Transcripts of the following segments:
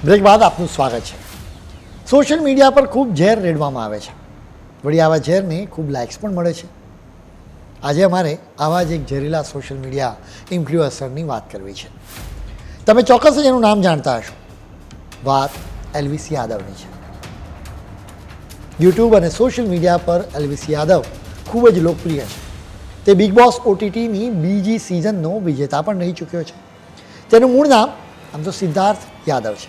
Break બાદ આપનું સ્વાગત છે। સોશિયલ મીડિયા પર ખૂબ ઝેર રેડવામાં આવે છે, વળી આવા ઝેરને ખૂબ લાઇક્સ પણ મળે છે। આજે અમારે આવા જ એક ઝેરીલા સોશિયલ મીડિયા ઇન્ફ્લુએન્સરની વાત કરવી છે। તમે ચોક્કસ જ એનું નામ જાણતા હશો। વાત એલ્વિસ યાદવની છે। યુટ્યુબ અને સોશિયલ મીડિયા પર એલ્વિસ યાદવ ખૂબ જ લોકપ્રિય છે। તે બિગ બોસ OTTની બીજી સિઝનનો વિજેતા પણ રહી ચૂક્યો છે। તેનું મૂળ નામ આમ તો સિદ્ધાર્થ યાદવ છે,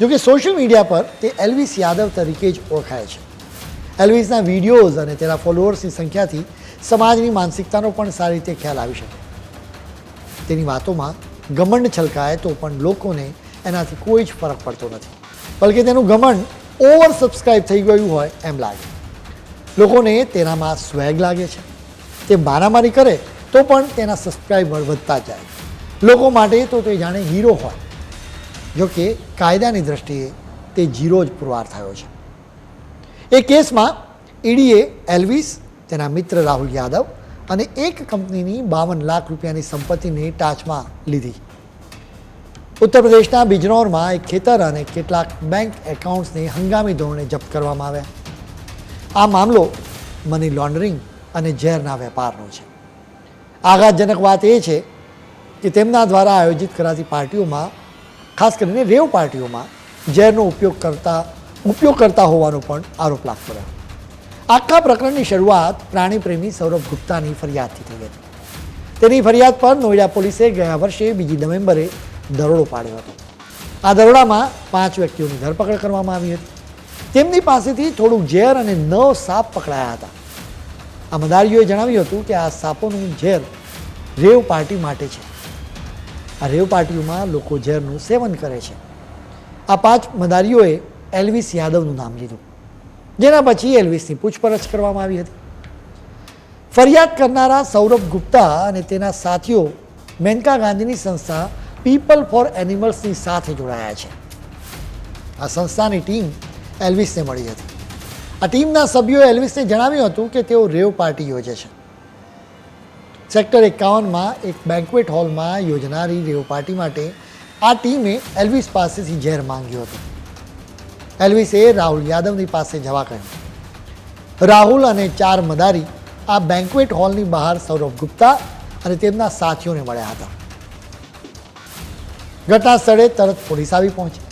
જોકે સોશિયલ મીડિયા પર તે એલ્વિસ યાદવ તરીકે જ ઓળખાય છે। એલ્વિસના વિડીયોઝ અને તેના ફોલોઅર્સની સંખ્યાથી સમાજની માનસિકતાનો પણ સારી રીતે ખ્યાલ આવી શકે। તેની વાતોમાં ઘમંડ છલકાય તો પણ લોકોને એનાથી કોઈ જ ફરક પડતો નથી, બલકે તેનું ઘમંડ ઓવર સબસ્ક્રાઇબ થઈ ગયું હોય એમ લાગે। લોકોને તેનામાં સ્વેગ લાગે છે। તે મારામારી કરે તો પણ તેના સબસ્ક્રાઇબર વધતા જાય। લોકો માટે તો તે જાણે હીરો હોય, જોકે કાયદાની દ્રષ્ટિએ તે ઝીરો જ પુરવાર થયો છે। એ કેસમાં ઈડીએ એલ્વિસ, તેના મિત્ર રાહુલ યાદવ અને એક કંપનીની 52 લાખ રૂપિયાની સંપત્તિને ટાંચમાં લીધી। ઉત્તર પ્રદેશના બિજનૌરમાં એક ખેતર અને કેટલાક બેંક એકાઉન્ટ્સને હંગામી ધોરણે જપ્ત કરવામાં આવ્યા। આ મામલો મની લોન્ડરિંગ અને ઝેરના વેપારનો છે। આઘાતજનક વાત એ છે કે તેમના દ્વારા આયોજિત કરાતી પાર્ટીઓમાં, ખાસ કરીને રેવ પાર્ટીઓમાં ઝેરનો ઉપયોગ કરતા હોવાનો પણ આરોપ લાગતો રહ્યો। આખા પ્રકરણની શરૂઆત પ્રાણીપ્રેમી સૌરભ ગુપ્તાની ફરિયાદથી થઈ હતી। તેની ફરિયાદ પર નોઈડા પોલીસે ગયા વર્ષે 2 નવેમ્બરે દરોડો પાડ્યો હતો। આ દરોડામાં 5 વ્યક્તિઓની ધરપકડ કરવામાં આવી હતી। તેમની પાસેથી થોડુંક ઝેર અને 9 સાપ પકડાયા હતા। આ મદારીઓએ જણાવ્યું હતું કે આ સાપોનું ઝેર રેવ પાર્ટી માટે છે। આ રેવ પાર્ટીઓમાં લોકો ઝેરનું સેવન કરે છે। આ 5 મદારીઓએ એલ્વિસ યાદવનું નામ લીધું, જેના પછી એલ્વિસની પૂછપરછ કરવામાં આવી હતી। ફરિયાદ કરનારા સૌરભ ગુપ્તા અને તેના સાથીઓ મેનકા ગાંધીની સંસ્થા પીપલ ફોર એનિમલ્સની સાથે જોડાયા છે। આ સંસ્થાની ટીમ એલ્વિસને મળી હતી। આ ટીમના સભ્યોએ એલ્વિસને જણાવ્યું હતું કે તેઓ રેવ પાર્ટી યોજે છે। સેક્ટર 51માં એક બેન્ક્વેટ હોલમાં યોજનારી રેવ પાર્ટી માટે આ ટીમે એલ્વિસ પાસેથી ઝેર માંગ્યું હતું। એલ્વિસે રાહુલ યાદવની પાસે જવા કહ્યું। રાહુલ અને 4 મદારી આ બેન્ક્વેટ હોલની બહાર સૌરભ ગુપ્તા અને તેમના સાથીઓને મળ્યા હતા। ઘટના સ્થળે તરત પોલીસ આવી પહોંચી।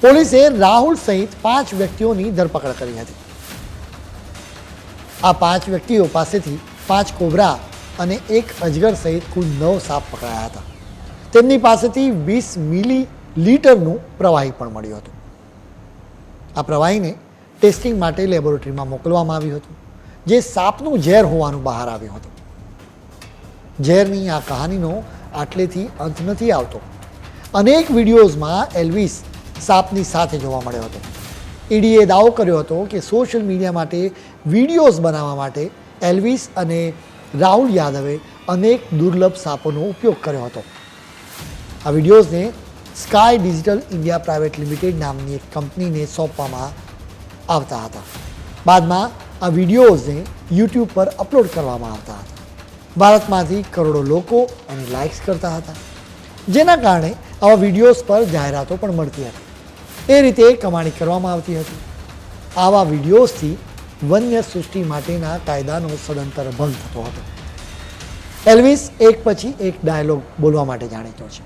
પોલીસે રાહુલ સહિત 5 વ્યક્તિઓની ધરપકડ કરી હતી। આ 5 વ્યક્તિઓ પાસેથી 5 કોબરા અને 1 અજગર સહિત કુલ 9 સાપ પકડાયા હતા। તેમની પાસેથી 20 મિલીલીટરનું પ્રવાહી પણ મળ્યું હતું। આ પ્રવાહીને ટેસ્ટિંગ માટે લેબોરેટરીમાં મોકલવામાં આવ્યું હતું, જે સાપનું ઝેર હોવાનું બહાર આવ્યું હતું। ઝેરની આ કહાનીનો આટલેથી અંત નથી આવતો। અનેક વિડીયોઝમાં એલ્વિસ સાપની સાથે જોવા મળ્યો હતો। ઈડીએ દાવો કર્યો હતો કે સોશિયલ મીડિયા માટે વિડીયોઝ બનાવવા માટે એલ્વિસ અને રાહુલ યાદવે અનેક દુર્લભ સાપોનો ઉપયોગ કર્યો હતો। આ વિડીયોઝને Sky Digital India Private Limited નામની એક કંપનીને સોંપવામાં આવતા હતા। બાદમાં આ વિડીયોઝને યુટ્યુબ પર અપલોડ કરવામાં આવતા હતા। ભારતમાંથી કરોડો લોકો એની લાઇક્સ કરતા હતા, જેના કારણે આવા વિડીયોઝ પર જાહેરાતો પણ મળતી હતી। એ રીતે કમાણી કરવામાં આવતી હતી। આવા વિડીયોઝથી વન્ય સૃષ્ટિ માટેના કાયદાનો સદંતર ભંગ થતો હતો। એલ્વિસ એક પછી એક ડાયલોગ બોલવા માટે જાણીતો છે।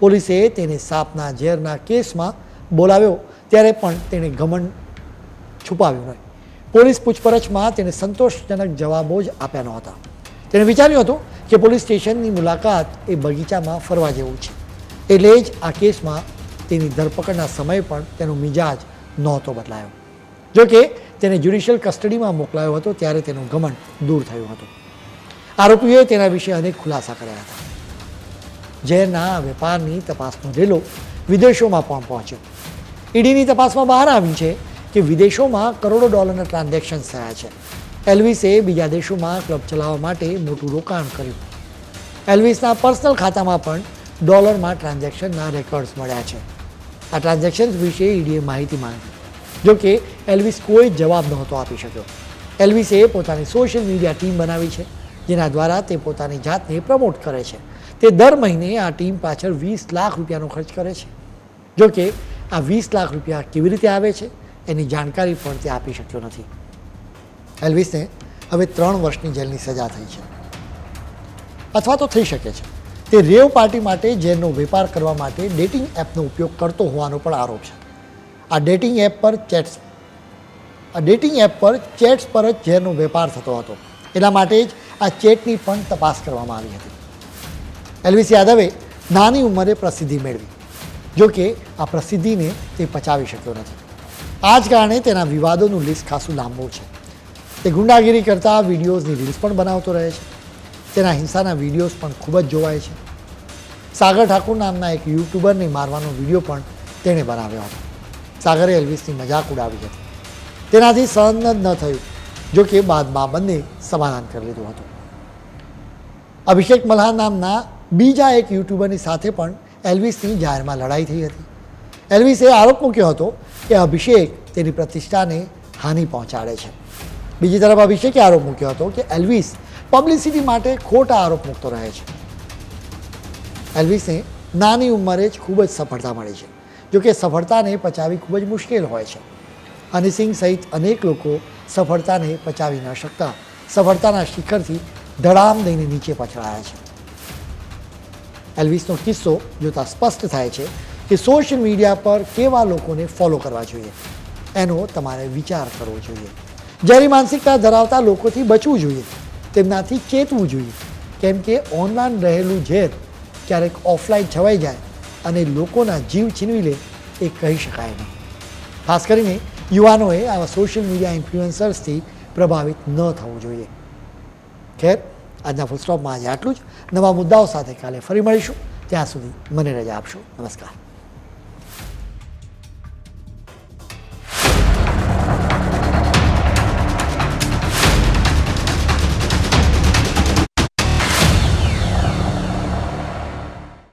પોલીસે તેને સાપના ઝેરના કેસમાં બોલાવ્યો ત્યારે પણ તેણે ઘમંડ છુપાવ્યું નહીં। પોલીસ પૂછપરછમાં તેણે સંતોષજનક જવાબો જ આપ્યા નહોતા। તેણે વિચાર્યું હતું કે પોલીસ સ્ટેશનની મુલાકાત એ બગીચામાં ફરવા જેવું છે, એટલે જ આ કેસમાં તેની ધરપકડના સમયે પણ તેનો મિજાજ નહોતો બદલાયો। જોકે તેને જ્યુડિશિયલ કસ્ટડીમાં મોકલાયો હતો ત્યારે તેનું ઘમંડ દૂર થયું હતું। આરોપીઓએ તેના વિશે અનેક ખુલાસા કર્યા હતા। ઝેરના વેપારની તપાસનો રેલો વિદેશોમાં પણ પહોંચ્યો। ઈડીની તપાસમાં બહાર આવ્યું છે કે વિદેશોમાં કરોડો ડોલરના ટ્રાન્ઝેક્શન થયા છે। એલ્વિસે બીજા દેશોમાં ક્લબ ચલાવવા માટે મોટું રોકાણ કર્યું। એલ્વિસના પર્સનલ ખાતામાં પણ ડોલરમાં ટ્રાન્ઝેક્શનના રેકોર્ડ્સ મળ્યા છે। આ ટ્રાન્ઝેક્શન્સ વિશે ઈડીએ માહિતી માંગી, જોકે એલ્વિસ કોઈ જવાબ નહોતો આપી શક્યો। એલ્વિસે પોતાની સોશિયલ મીડિયા ટીમ બનાવી છે, જેના દ્વારા તે પોતાની જાતને પ્રમોટ કરે છે। તે દર મહિને આ ટીમ પાછળ 20 લાખ રૂપિયાનો ખર્ચ કરે છે। જોકે આ 20 લાખ રૂપિયા કેવી રીતે આવે છે એની જાણકારી પણ તે આપી શક્યો નથી. એલ્વિસને હવે 3 વર્ષની જેલની સજા થઈ છે. અથવા તો થઈ શકે છે તે રેવ પાર્ટી માટે ઝેરનો વેપાર કરવા માટે ડેટિંગ એપનો ઉપયોગ કરતો હોવાનો પણ આરોપ છે. આ ડેટિંગ એપ પર ચેટ્સ પર જ ઝેરનો વેપાર થતો હતો. એટલા માટે જ આ ચેટની પણ તપાસ કરવામાં આવી હતી. એલ્વિસ યાદવે નાની ઉંમરે પ્રસિદ્ધિ મેળવી, જો કે આ પ્રસિદ્ધિને તે પચાવી શક્યો નથી. આ જ કારણે તેના વિવાદોનું લિસ્ટ ખાસું લાંબુ છે. તે ગુંડાગીરી કરતા વિડીયોઝની રીલ્સ પણ બનાવતો રહે છે. તેના હિંસાના વિડીયોઝ પણ ખૂબ જ જોવાય છે. સાગર ઠાકુર નામના એક યુટ્યુબરને મારવાનો વિડીયો પણ તેણે બનાવ્યો હતો. સાગરે એલ્વિસની મજાક ઉડાવી હતી. તેનાથી સહન જ ન થયું, જો કે બાદમાં બંને સમાધાન કરી લીધું હતું. અભિષેક મલ્હાર નામના બીજા એક યુટ્યુબરની સાથે પણ એલ્વિસની જાહેરમાં લડાઈ થઈ હતી. એલ્વિસે આરોપ મૂક્યો હતો કે અભિષેક તેની પ્રતિષ્ઠાને હાનિ પહોંચાડે છે. બીજી તરફ અભિષેકે આરોપ મૂક્યો હતો કે એલ્વિસ પબ્લિસિટી માટે ખોટા આરોપ મૂકતો રહે છે. એલ્વિસને નાની ઉંમરે જ ખૂબ જ સફળતા મળી છે, જો કે સફળતાને પચાવવી ખૂબ જ મુશ્કેલ હોય છે. હની સિંહ સહિત અનેક લોકો સફળતાને પચાવી ન શકતા સફળતાના શિખરથી ધડામ દઈને નીચે પછડાયા છે. એલ્વિસનો કિસ્સો જોતાં સ્પષ્ટ થાય છે કે સોશિયલ મીડિયા પર કેવા લોકોને ફોલો કરવા જોઈએ એનો તમારે વિચાર કરવો જોઈએ. જ્યારે માનસિકતા ધરાવતા લોકોથી બચવું જોઈએ, તેમનાથી ચેતવું જોઈએ, કેમ કે ઓનલાઈન રહેલું ઝેર ક્યારેક ઓફલાઈન છવાઈ જાય અને લોકોના જીવ છીનવી લે એ કહી શકાય નહીં. ખાસ કરીને યુવાનોએ આવા સોશિયલ મીડિયા ઇન્ફ્લુએન્સર્સથી પ્રભાવિત ન થવું જોઈએ. ખેર, આજના ફૂલ સ્ટોપમાં આજે આટલું જ. નવા મુદ્દાઓ સાથે કાલે ફરી મળીશું. ત્યાં સુધી મને રજા આપશો. નમસ્કાર.